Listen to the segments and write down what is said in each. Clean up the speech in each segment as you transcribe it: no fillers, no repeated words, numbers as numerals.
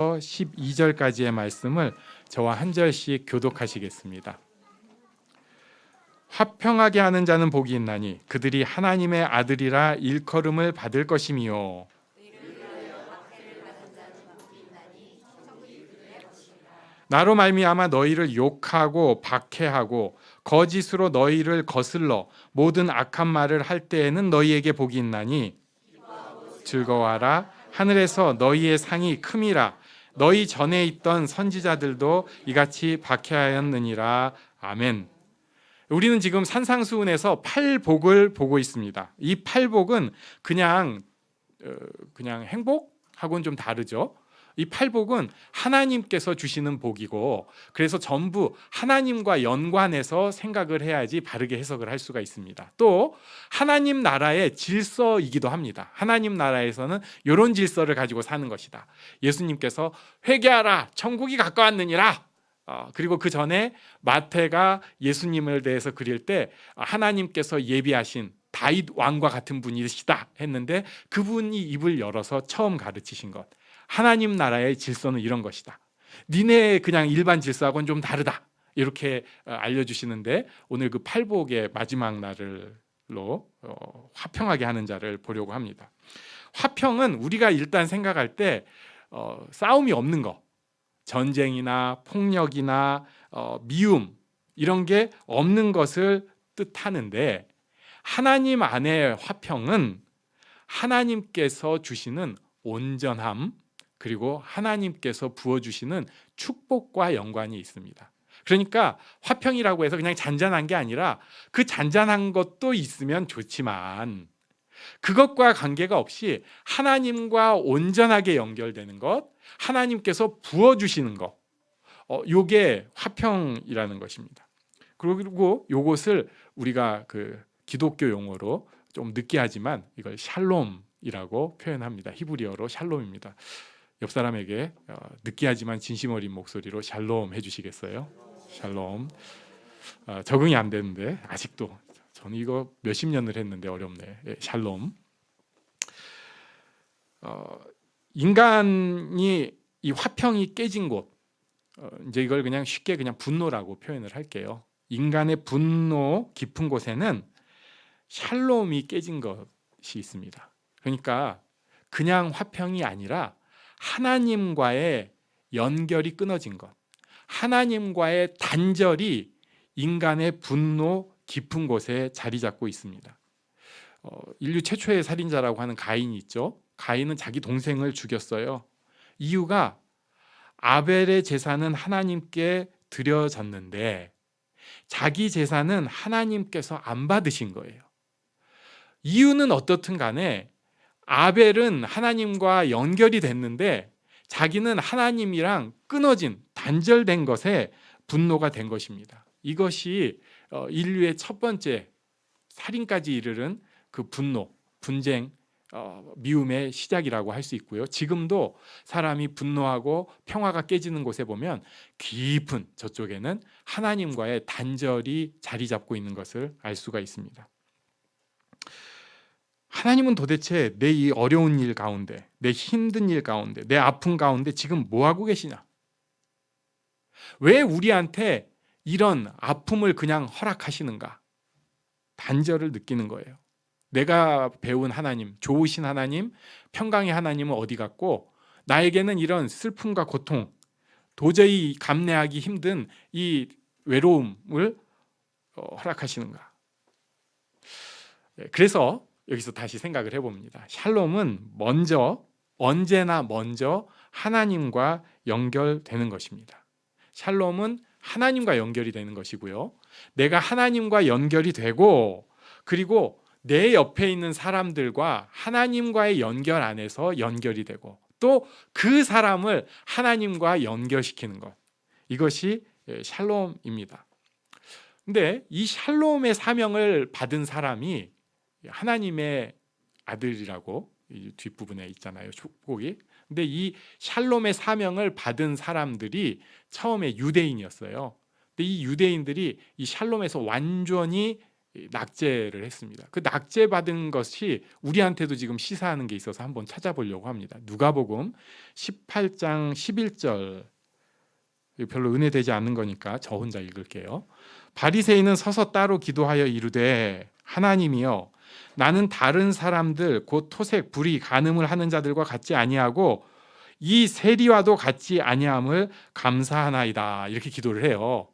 12절까지의 말씀을 저와 한 절씩 교독하시겠습니다. 화평하게 하는 자는 복이 있나니 그들이 하나님의 아들이라 일컬음을 받을 것이미요. 나로 말미암아 너희를 욕하고 박해하고 거짓으로 너희를 거슬러 모든 악한 말을 할 때에는 너희에게 복이 있나니 즐거워하라. 하늘에서 너희의 상이 큼이라. 너희 전에 있던 선지자들도 이같이 박해하였느니라. 아멘. 우리는 지금 산상수훈에서 팔복을 보고 있습니다. 이 팔복은 그냥 행복하고는 좀 다르죠. 이 팔복은 하나님께서 주시는 복이고, 그래서 전부 하나님과 연관해서 생각을 해야지 바르게 해석을 할 수가 있습니다. 또 하나님 나라의 질서이기도 합니다. 하나님 나라에서는 이런 질서를 가지고 사는 것이다. 예수님께서 회개하라 천국이 가까웠느니라. 그리고 그 전에 마태가 예수님을 대해서 그릴 때 하나님께서 예비하신 다윗 왕과 같은 분이시다 했는데, 그분이 입을 열어서 처음 가르치신 것, 하나님 나라의 질서는 이런 것이다. 니네 그냥 일반 질서하고는 좀 다르다. 이렇게 알려주시는데, 오늘 그 팔복의 마지막 날로 화평하게 하는 자를 보려고 합니다. 화평은 우리가 일단 생각할 때 싸움이 없는 거, 전쟁이나 폭력이나 미움 이런 게 없는 것을 뜻하는데, 하나님 안의 화평은 하나님께서 주시는 온전함, 그리고 하나님께서 부어주시는 축복과 연관이 있습니다. 그러니까 화평이라고 해서 그냥 잔잔한 게 아니라, 그 잔잔한 것도 있으면 좋지만 그것과 관계가 없이 하나님과 온전하게 연결되는 것, 하나님께서 부어주시는 것, 요게 화평이라는 것입니다. 그리고 요것을 우리가 그 기독교 용어로 좀 느끼하지만 이걸 샬롬이라고 표현합니다. 히브리어로 샬롬입니다. 옆 사람에게 느끼하지만 진심 어린 목소리로 샬롬 해주시겠어요? 샬롬. 적응이 안 되는데 아직도 저는 이거 몇십 년을 했는데 어렵네. 샬롬. 인간이 이 화평이 깨진 곳, 이제 이걸 그냥 쉽게 그냥 분노라고 표현을 할게요. 인간의 분노 깊은 곳에는 샬롬이 깨진 것이 있습니다. 그러니까 그냥 화평이 아니라 하나님과의 연결이 끊어진 것, 하나님과의 단절이 인간의 분노 깊은 곳에 자리 잡고 있습니다. 인류 최초의 살인자라고 하는 가인이 있죠. 가인은 자기 동생을 죽였어요. 이유가 아벨의 제사는 하나님께 드려졌는데 자기 제사는 하나님께서 안 받으신 거예요. 이유는 어떻든 간에 아벨은 하나님과 연결이 됐는데 자기는 하나님이랑 끊어진, 단절된 것에 분노가 된 것입니다. 이것이 인류의 첫 번째 살인까지 이르는 그 분노, 분쟁, 미움의 시작이라고 할 수 있고요. 지금도 사람이 분노하고 평화가 깨지는 곳에 보면 깊은 저쪽에는 하나님과의 단절이 자리 잡고 있는 것을 알 수가 있습니다. 하나님은 도대체 내 이 어려운 일 가운데, 내 힘든 일 가운데, 내 아픔 가운데 지금 뭐 하고 계시냐? 왜 우리한테 이런 아픔을 그냥 허락하시는가? 단절을 느끼는 거예요. 내가 배운 하나님, 좋으신 하나님, 평강의 하나님은 어디 갔고 나에게는 이런 슬픔과 고통, 도저히 감내하기 힘든 이 외로움을 허락하시는가? 그래서 여기서 다시 생각을 해봅니다. 샬롬은 언제나 먼저 하나님과 연결되는 것입니다. 샬롬은 하나님과 연결이 되는 것이고요. 내가 하나님과 연결이 되고, 그리고 내 옆에 있는 사람들과 하나님과의 연결 안에서 연결이 되고, 또 그 사람을 하나님과 연결시키는 것, 이것이 샬롬입니다. 근데 이 샬롬의 사명을 받은 사람이 하나님의 아들이라고 이 뒷부분에 있잖아요, 축복이. 근데 이 샬롬의 사명을 받은 사람들이 처음에 유대인이었어요. 근데 이 유대인들이 이 샬롬에서 완전히 낙제를 했습니다. 그 낙제 받은 것이 우리한테도 지금 시사하는 게 있어서 한번 찾아보려고 합니다. 누가복음 18장 11절, 별로 은혜되지 않는 거니까 저 혼자 읽을게요. 바리새인은 서서 따로 기도하여 이르되 하나님이여, 나는 다른 사람들 곧 토색, 불의, 간음을 하는 자들과 같지 아니하고 이 세리와도 같지 아니함을 감사하나이다. 이렇게 기도를 해요.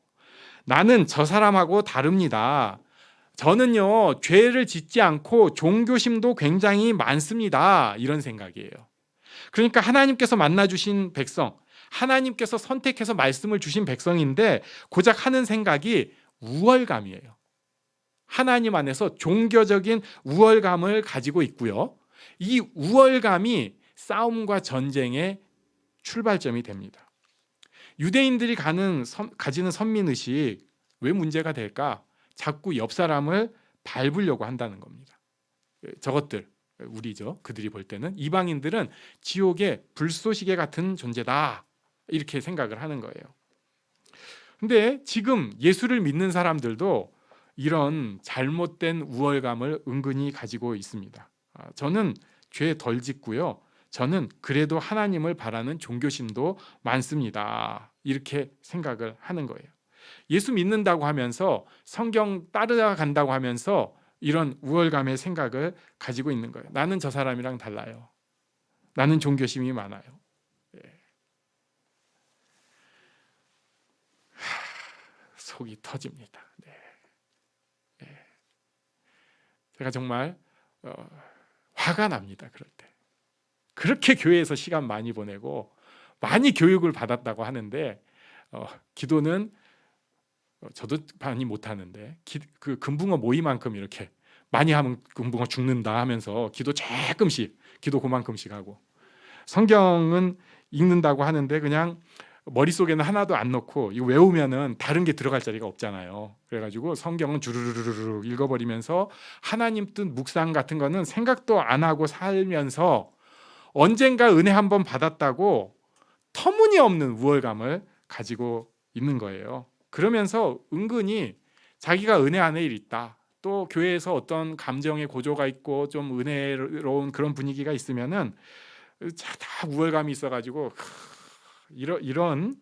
나는 저 사람하고 다릅니다. 저는요, 죄를 짓지 않고 종교심도 굉장히 많습니다. 이런 생각이에요. 그러니까 하나님께서 만나주신 백성, 하나님께서 선택해서 말씀을 주신 백성인데 고작 하는 생각이 우월감이에요. 하나님 안에서 종교적인 우월감을 가지고 있고요. 이 우월감이 싸움과 전쟁의 출발점이 됩니다. 유대인들이 가지는 선민의식, 왜 문제가 될까? 자꾸 옆 사람을 밟으려고 한다는 겁니다. 저것들, 우리죠. 그들이 볼 때는 이방인들은 지옥의 불쏘시개 같은 존재다, 이렇게 생각을 하는 거예요. 근데 지금 예수를 믿는 사람들도 이런 잘못된 우월감을 은근히 가지고 있습니다. 저는 죄 덜 짓고요, 저는 그래도 하나님을 바라는 종교심도 많습니다, 이렇게 생각을 하는 거예요. 예수 믿는다고 하면서 성경 따라간다고 하면서 이런 우월감의 생각을 가지고 있는 거예요. 나는 저 사람이랑 달라요. 나는 종교심이 많아요. 속이 터집니다. 제가 정말 화가 납니다. 그럴 때. 그렇게 교회에서 시간 많이 보내고 많이 교육을 받았다고 하는데 기도는 저도 많이 못하는데 그 금붕어 모이만큼 이렇게 많이 하면 금붕어 죽는다 하면서 기도 조금씩, 기도 그만큼씩 하고, 성경은 읽는다고 하는데 그냥 머릿속에는 하나도 안 넣고 이거 외우면은 다른 게 들어갈 자리가 없잖아요. 그래가지고 성경은 주르르르르 읽어버리면서 하나님 뜻 묵상 같은 거는 생각도 안 하고 살면서 언젠가 은혜 한번 받았다고 터무니없는 우월감을 가지고 있는 거예요. 그러면서 은근히 자기가 은혜 안에 있다, 또 교회에서 어떤 감정의 고조가 있고 좀 은혜로운 그런 분위기가 있으면은 다 우월감이 있어가지고 이런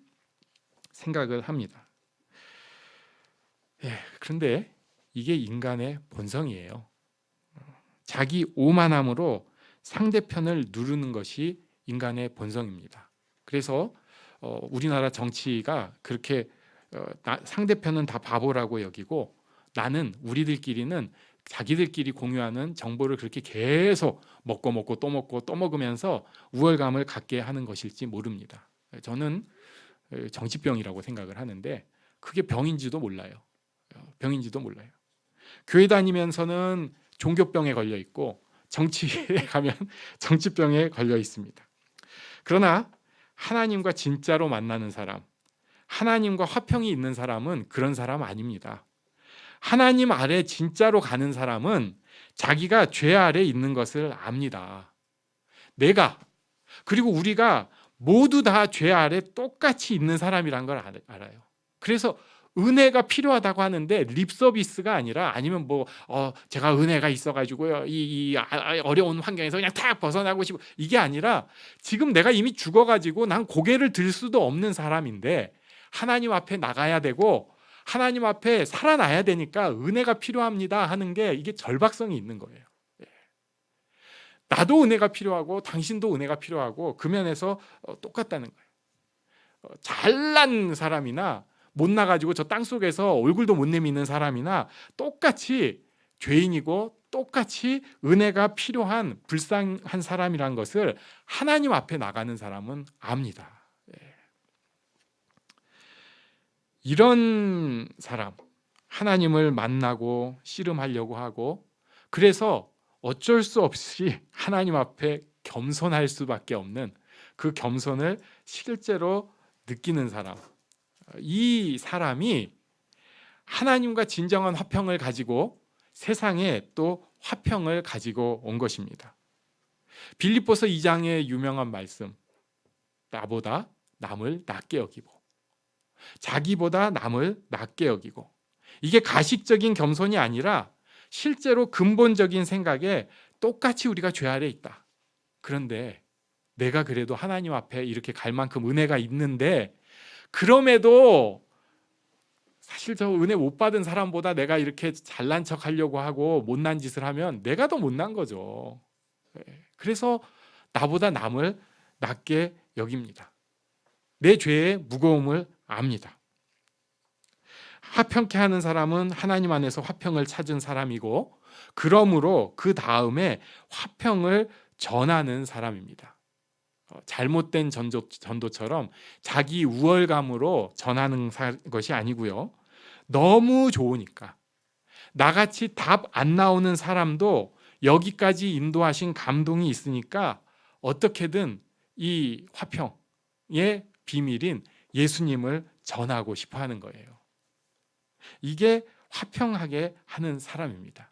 생각을 합니다. 그런데 이게 인간의 본성이에요. 자기 오만함으로 상대편을 누르는 것이 인간의 본성입니다. 그래서 우리나라 정치가 그렇게 상대편은 다 바보라고 여기고 나는, 우리들끼리는 자기들끼리 공유하는 정보를 그렇게 계속 먹고 또 먹고 또 먹으면서 우월감을 갖게 하는 것일지 모릅니다. 저는 정치병이라고 생각을 하는데 그게 병인지도 몰라요. 병인지도 몰라요. 교회 다니면서는 종교병에 걸려 있고 정치에 가면 정치병에 걸려 있습니다. 그러나 하나님과 진짜로 만나는 사람, 하나님과 화평이 있는 사람은 그런 사람 아닙니다. 하나님 아래 진짜로 가는 사람은 자기가 죄 아래 있는 것을 압니다. 내가, 그리고 우리가 모두 다 죄 아래 똑같이 있는 사람이란 걸 알아요. 그래서 은혜가 필요하다고 하는데 립 서비스가 아니라, 아니면 제가 은혜가 있어가지고요 이 어려운 환경에서 그냥 탁 벗어나고 싶고, 이게 아니라 지금 내가 이미 죽어가지고 난 고개를 들 수도 없는 사람인데 하나님 앞에 나가야 되고 하나님 앞에 살아나야 되니까 은혜가 필요합니다 하는 게, 이게 절박성이 있는 거예요. 나도 은혜가 필요하고 당신도 은혜가 필요하고 그 면에서 똑같다는 거예요. 잘난 사람이나 못나가지고 저 땅속에서 얼굴도 못 내미는 사람이나 똑같이 죄인이고 똑같이 은혜가 필요한 불쌍한 사람이란 것을 하나님 앞에 나가는 사람은 압니다. 이런 사람, 하나님을 만나고 씨름하려고 하고, 그래서 어쩔 수 없이 하나님 앞에 겸손할 수밖에 없는 그 겸손을 실제로 느끼는 사람, 이 사람이 하나님과 진정한 화평을 가지고 세상에 또 화평을 가지고 온 것입니다. 빌립보서 2장의 유명한 말씀, 나보다 남을 낮게 여기고, 자기보다 남을 낮게 여기고, 이게 가식적인 겸손이 아니라 실제로 근본적인 생각에 똑같이 우리가 죄 아래 있다. 그런데 내가 그래도 하나님 앞에 이렇게 갈 만큼 은혜가 있는데, 그럼에도 사실 저 은혜 못 받은 사람보다 내가 이렇게 잘난 척 하려고 하고 못난 짓을 하면 내가 더 못난 거죠. 그래서 나보다 남을 낮게 여깁니다. 내 죄의 무거움을 압니다. 화평케 하는 사람은 하나님 안에서 화평을 찾은 사람이고, 그러므로 그 다음에 화평을 전하는 사람입니다. 잘못된 전도처럼 자기 우월감으로 전하는 것이 아니고요. 너무 좋으니까, 나같이 답 안 나오는 사람도 여기까지 인도하신 감동이 있으니까 어떻게든 이 화평의 비밀인 예수님을 전하고 싶어 하는 거예요. 이게 화평하게 하는 사람입니다.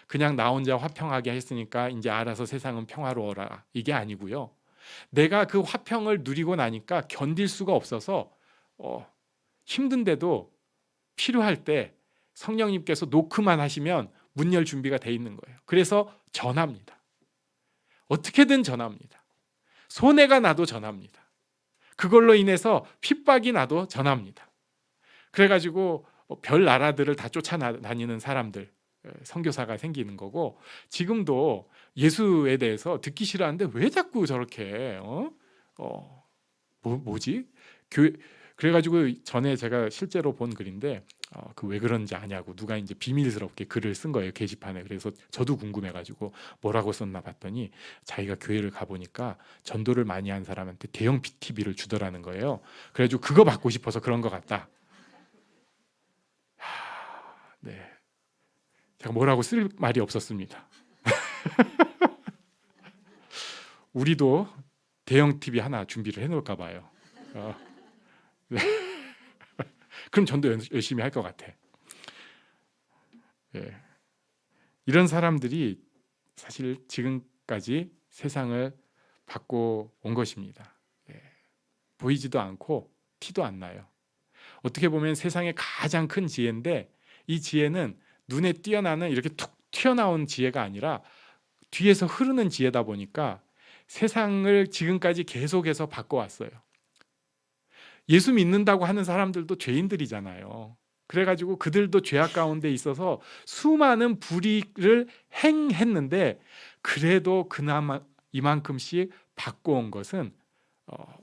그냥 나 혼자 화평하게 했으니까 이제 알아서 세상은 평화로워라, 이게 아니고요. 내가 그 화평을 누리고 나니까 견딜 수가 없어서 힘든데도 필요할 때 성령님께서 노크만 하시면 문 열 준비가 돼 있는 거예요. 그래서 전합니다. 어떻게든 전합니다. 손해가 나도 전합니다. 그걸로 인해서 핍박이 나도 전합니다. 그래가지고 별 나라들을 다 쫓아다니는 사람들, 선교사가 생기는 거고, 지금도 예수에 대해서 듣기 싫어하는데 왜 자꾸 저렇게 뭐지? 그래가지고 전에 제가 실제로 본 글인데 그 왜 그런지 아냐고 누가 이제 비밀스럽게 글을 쓴 거예요, 게시판에. 그래서 저도 궁금해가지고 뭐라고 썼나 봤더니 자기가 교회를 가보니까 전도를 많이 한 사람한테 대형 TV를 주더라는 거예요. 그래가지고 그거 받고 싶어서 그런 것 같다. 네, 제가 뭐라고 쓸 말이 없었습니다. 우리도 대형 TV 하나 준비를 해놓을까 봐요. 네. 그럼 전도 열심히 할 것 같아. 네. 이런 사람들이 사실 지금까지 세상을 바꿔 온 것입니다. 네. 보이지도 않고 티도 안 나요. 어떻게 보면 세상의 가장 큰 지혜인데, 이 지혜는 눈에 띄어나는 이렇게 툭 튀어나온 지혜가 아니라 뒤에서 흐르는 지혜다 보니까 세상을 지금까지 계속해서 바꿔왔어요. 예수 믿는다고 하는 사람들도 죄인들이잖아요. 그래가지고 그들도 죄악 가운데 있어서 수많은 불의를 행했는데, 그래도 그나마 이만큼씩 바꿔온 것은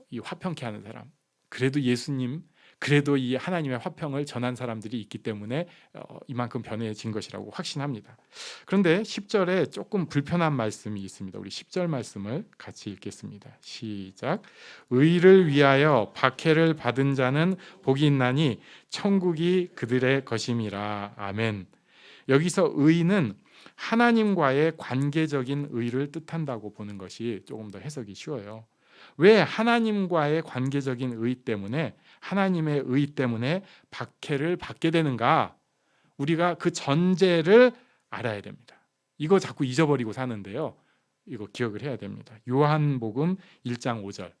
이 화평케 하는 사람, 그래도 예수님, 그래도 이 하나님의 화평을 전한 사람들이 있기 때문에 이만큼 변해진 것이라고 확신합니다. 그런데 10절에 조금 불편한 말씀이 있습니다. 우리 10절 말씀을 같이 읽겠습니다. 시작. 의를 위하여 박해를 받은 자는 복이 있나니 천국이 그들의 것임이라. 아멘. 여기서 의는 하나님과의 관계적인 의를 뜻한다고 보는 것이 조금 더 해석이 쉬워요. 왜 하나님과의 관계적인 의 때문에, 하나님의 의 때문에 박해를 받게 되는가? 우리가 그 전제를 알아야 됩니다. 이거 자꾸 잊어버리고 사는데요, 이거 기억을 해야 됩니다. 요한복음 1장 5절,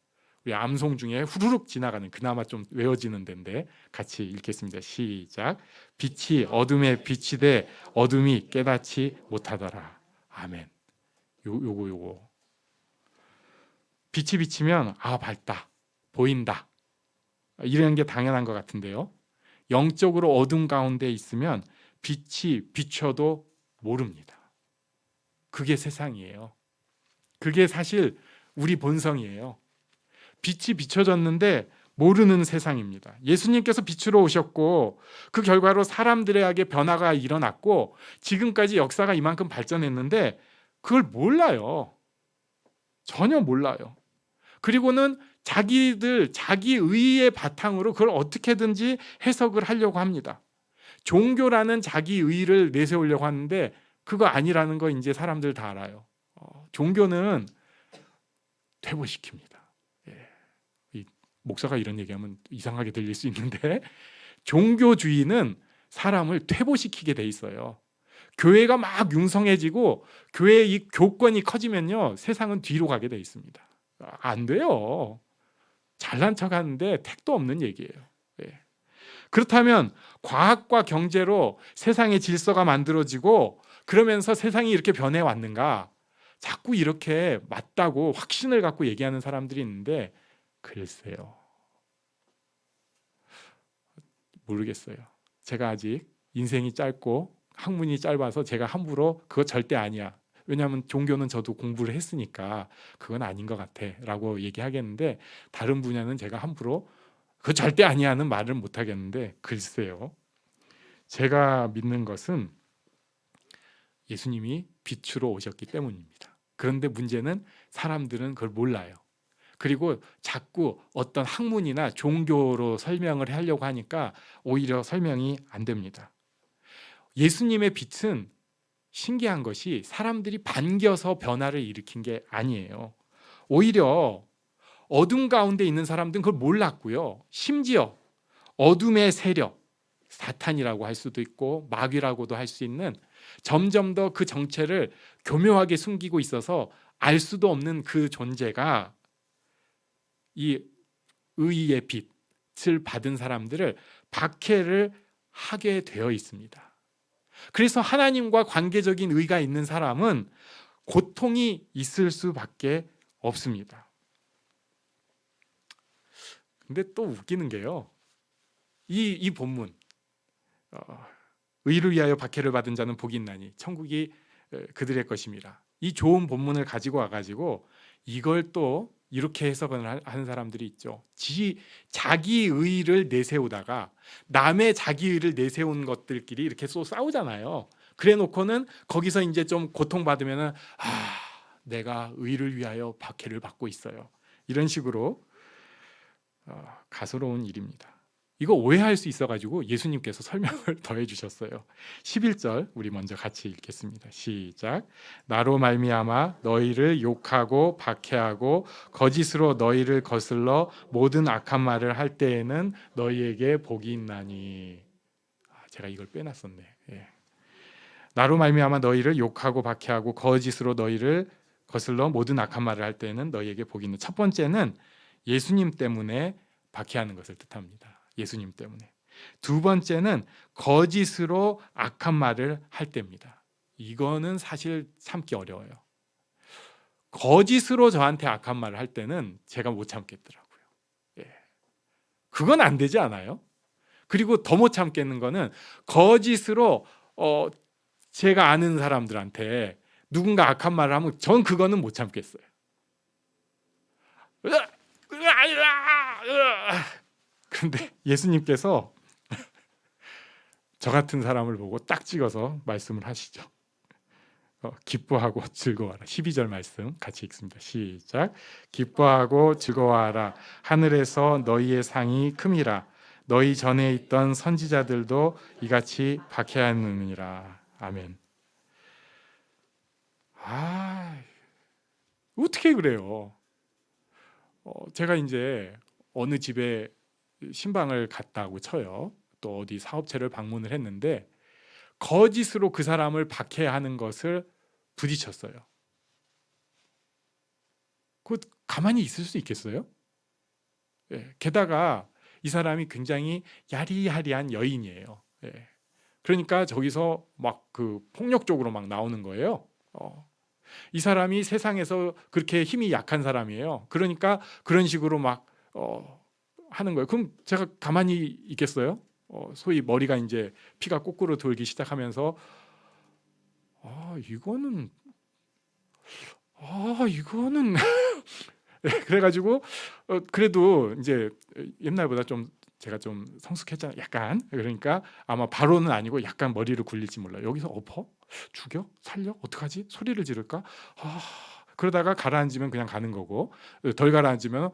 우리 암송 중에 후루룩 지나가는, 그나마 좀 외워지는 데인데 같이 읽겠습니다. 시작. 빛이 어둠에 빛이 돼 어둠이 깨닫지 못하더라. 아멘. 요거 빛이 비치면 밝다, 보인다, 이런 게 당연한 것 같은데요, 영적으로 어둠 가운데 있으면 빛이 비춰도 모릅니다. 그게 세상이에요. 그게 사실 우리 본성이에요. 빛이 비춰졌는데 모르는 세상입니다. 예수님께서 빛으로 오셨고 그 결과로 사람들에게 변화가 일어났고 지금까지 역사가 이만큼 발전했는데 그걸 몰라요. 전혀 몰라요. 그리고는 자기들 자기 의의 바탕으로 그걸 어떻게든지 해석을 하려고 합니다. 종교라는 자기 의를 내세우려고 하는데 그거 아니라는 거 이제 사람들 다 알아요. 종교는 퇴보시킵니다. 이 목사가 이런 얘기하면 이상하게 들릴 수 있는데 종교주의는 사람을 퇴보시키게 돼 있어요. 교회가 막 융성해지고 교회의 이 교권이 커지면요, 세상은 뒤로 가게 돼 있습니다. 안 돼요. 잘난 척하는데 택도 없는 얘기예요. 그렇다면 과학과 경제로 세상의 질서가 만들어지고 그러면서 세상이 이렇게 변해 왔는가? 자꾸 이렇게 맞다고 확신을 갖고 얘기하는 사람들이 있는데 글쎄요. 모르겠어요. 제가 아직 인생이 짧고 학문이 짧아서 제가 함부로 그거 절대 아니야. 왜냐하면 종교는 저도 공부를 했으니까 그건 아닌 것 같아 라고 얘기하겠는데 다른 분야는 제가 함부로 그거 절대 아니야는 말을 못 하겠는데 글쎄요. 제가 믿는 것은 예수님이 빛으로 오셨기 때문입니다. 그런데 문제는 사람들은 그걸 몰라요. 그리고 자꾸 어떤 학문이나 종교로 설명을 하려고 하니까 오히려 설명이 안 됩니다. 예수님의 빛은 신기한 것이 사람들이 반겨서 변화를 일으킨 게 아니에요. 오히려 어둠 가운데 있는 사람들은 그걸 몰랐고요. 심지어 어둠의 세력, 사탄이라고 할 수도 있고 마귀라고도 할 수 있는 점점 더 그 정체를 교묘하게 숨기고 있어서 알 수도 없는 그 존재가 이 의의 빛을 받은 사람들을 박해를 하게 되어 있습니다. 그래서 하나님과 관계적인 의가 있는 사람은 고통이 있을 수밖에 없습니다. 근데 또 웃기는 게요. 이 본문 의를 위하여 박해를 받은 자는 복이 있나니 천국이 그들의 것입니다. 이 좋은 본문을 가지고 와가지고 이걸 또 이렇게 해석을 하는 사람들이 있죠. 자기 의를 내세우다가 남의 자기 의를 내세운 것들끼리 이렇게 또 싸우잖아요. 그래 놓고는 거기서 이제 좀 고통받으면은 내가 의를 위하여 박해를 받고 있어요. 이런 식으로 가소로운 일입니다. 이거 오해할 수 있어가지고 예수님께서 설명을 더해 주셨어요. 11절 우리 먼저 같이 읽겠습니다. 시작. 나로 말미암아 너희를 욕하고 박해하고 거짓으로 너희를 거슬러 모든 악한 말을 할 때에는 너희에게 복이 있나니. 제가 이걸 빼놨었네. 예. 나로 말미암아 너희를 욕하고 박해하고 거짓으로 너희를 거슬러 모든 악한 말을 할 때에는 너희에게 복이 있는. 첫 번째는 예수님 때문에 박해하는 것을 뜻합니다. 예수님 때문에. 두 번째는 거짓으로 악한 말을 할 때입니다. 이거는 사실 참기 어려워요. 거짓으로 저한테 악한 말을 할 때는 제가 못 참겠더라고요. 예. 그건 안 되지 않아요? 그리고 더 못 참겠는 거는 거짓으로 제가 아는 사람들한테 누군가 악한 말을 하면 전 그거는 못 참겠어요. 그런데 예수님께서 저 같은 사람을 보고 딱 찍어서 말씀을 하시죠. 기뻐하고 즐거워하라. 12절 말씀 같이 읽습니다. 시작. 기뻐하고 즐거워하라. 하늘에서 너희의 상이 큼이라. 너희 전에 있던 선지자들도 이같이 박해하느니라. 아멘. 어떻게 그래요? 제가 이제 어느 집에 신방을 갔다고 쳐요. 또 어디 사업체를 방문을 했는데 거짓으로 그 사람을 박해하는 것을 부딪혔어요. 그 가만히 있을 수 있겠어요? 예, 게다가 이 사람이 굉장히 야리야리한 여인이에요. 예, 그러니까 저기서 막 그 폭력적으로 막 나오는 거예요. 이 사람이 세상에서 그렇게 힘이 약한 사람이에요. 그러니까 그런 식으로 막 하는 거예요. 그럼 제가 가만히 있겠어요? 소위 머리가 이제 피가 거꾸로 돌기 시작하면서 이거는 그래가지고 그래도 이제 옛날보다 좀 제가 좀 성숙했잖아요. 약간. 그러니까 아마 바로는 아니고 약간 머리를 굴릴지 몰라요. 여기서 엎어? 죽여? 살려? 어떡하지? 소리를 지를까? 그러다가 가라앉으면 그냥 가는 거고 덜 가라앉으면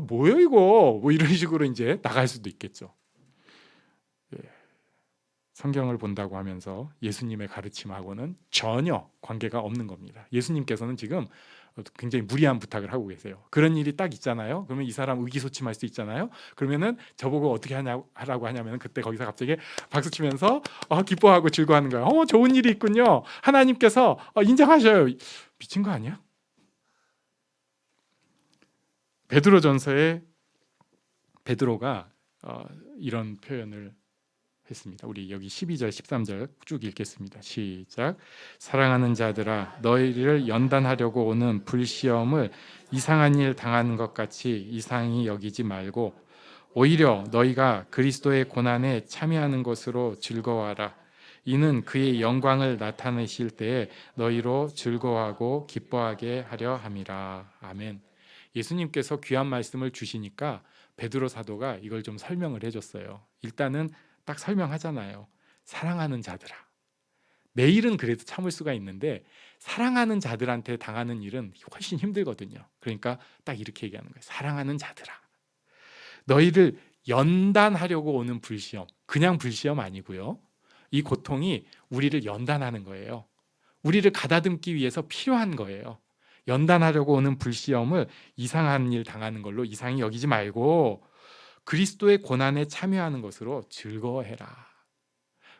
뭐예요 이거? 뭐 이런 식으로 이제 나갈 수도 있겠죠. 예. 성경을 본다고 하면서 예수님의 가르침하고는 전혀 관계가 없는 겁니다. 예수님께서는 지금 굉장히 무리한 부탁을 하고 계세요. 그런 일이 딱 있잖아요. 그러면 이 사람 의기소침할 수 있잖아요. 그러면은 저보고 어떻게 하라고 하냐면 그때 거기서 갑자기 박수 치면서 기뻐하고 즐거워하는 거예요. 좋은 일이 있군요. 하나님께서 인정하셔요. 미친 거 아니야? 베드로전서에 베드로가 이런 표현을 했습니다. 우리 여기 12절 13절 쭉 읽겠습니다. 시작. 사랑하는 자들아 너희를 연단하려고 오는 불시험을 이상한 일 당하는 것 같이 이상히 여기지 말고 오히려 너희가 그리스도의 고난에 참여하는 것으로 즐거워하라. 이는 그의 영광을 나타내실 때에 너희로 즐거워하고 기뻐하게 하려 함이라. 아멘. 예수님께서 귀한 말씀을 주시니까 베드로 사도가 이걸 좀 설명을 해줬어요. 일단은 딱 설명하잖아요. 사랑하는 자들아. 내 일은 그래도 참을 수가 있는데 사랑하는 자들한테 당하는 일은 훨씬 힘들거든요. 그러니까 딱 이렇게 얘기하는 거예요. 사랑하는 자들아. 너희를 연단하려고 오는 불시험, 그냥 불시험 아니고요. 이 고통이 우리를 연단하는 거예요. 우리를 가다듬기 위해서 필요한 거예요. 연단하려고 오는 불시험을 이상한 일 당하는 걸로 이상히 여기지 말고 그리스도의 고난에 참여하는 것으로 즐거워해라.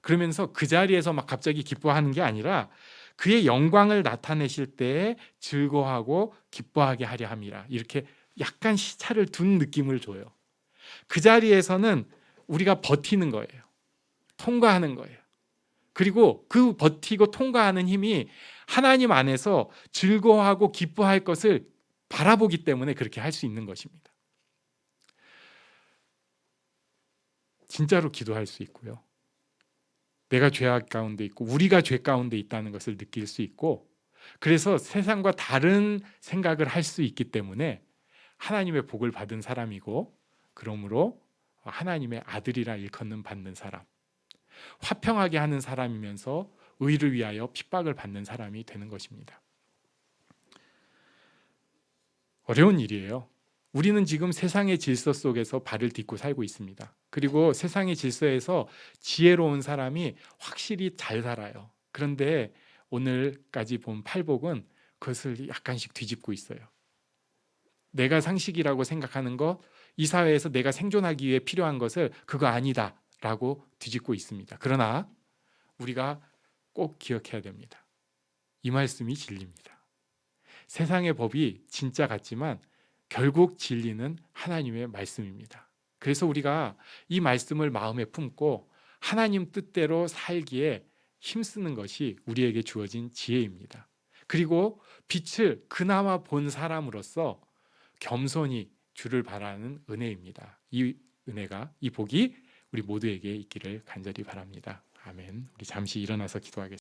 그러면서 그 자리에서 막 갑자기 기뻐하는 게 아니라 그의 영광을 나타내실 때에 즐거워하고 기뻐하게 하려 함이라. 이렇게 약간 시차를 둔 느낌을 줘요. 그 자리에서는 우리가 버티는 거예요. 통과하는 거예요. 그리고 그 버티고 통과하는 힘이 하나님 안에서 즐거워하고 기뻐할 것을 바라보기 때문에 그렇게 할 수 있는 것입니다. 진짜로 기도할 수 있고요. 내가 죄악 가운데 있고 우리가 죄 가운데 있다는 것을 느낄 수 있고 그래서 세상과 다른 생각을 할 수 있기 때문에 하나님의 복을 받은 사람이고 그러므로 하나님의 아들이라 일컫는 받는 사람, 화평하게 하는 사람이면서 의를 위하여 핍박을 받는 사람이 되는 것입니다. 어려운 일이에요. 우리는 지금 세상의 질서 속에서 발을 딛고 살고 있습니다. 그리고 세상의 질서에서 지혜로운 사람이 확실히 잘 살아요. 그런데 오늘까지 본 팔복은 그것을 약간씩 뒤집고 있어요. 내가 상식이라고 생각하는 것, 이 사회에서 내가 생존하기 위해 필요한 것을 그거 아니다 라고 뒤집고 있습니다. 그러나 우리가 꼭 기억해야 됩니다. 이 말씀이 진리입니다. 세상의 법이 진짜 같지만 결국 진리는 하나님의 말씀입니다. 그래서 우리가 이 말씀을 마음에 품고 하나님 뜻대로 살기에 힘쓰는 것이 우리에게 주어진 지혜입니다. 그리고 빛을 그나마 본 사람으로서 겸손히 주를 바라는 은혜입니다. 이 은혜가, 이 복이 우리 모두에게 있기를 간절히 바랍니다. 아멘. 우리 잠시 일어나서 기도하겠습니다.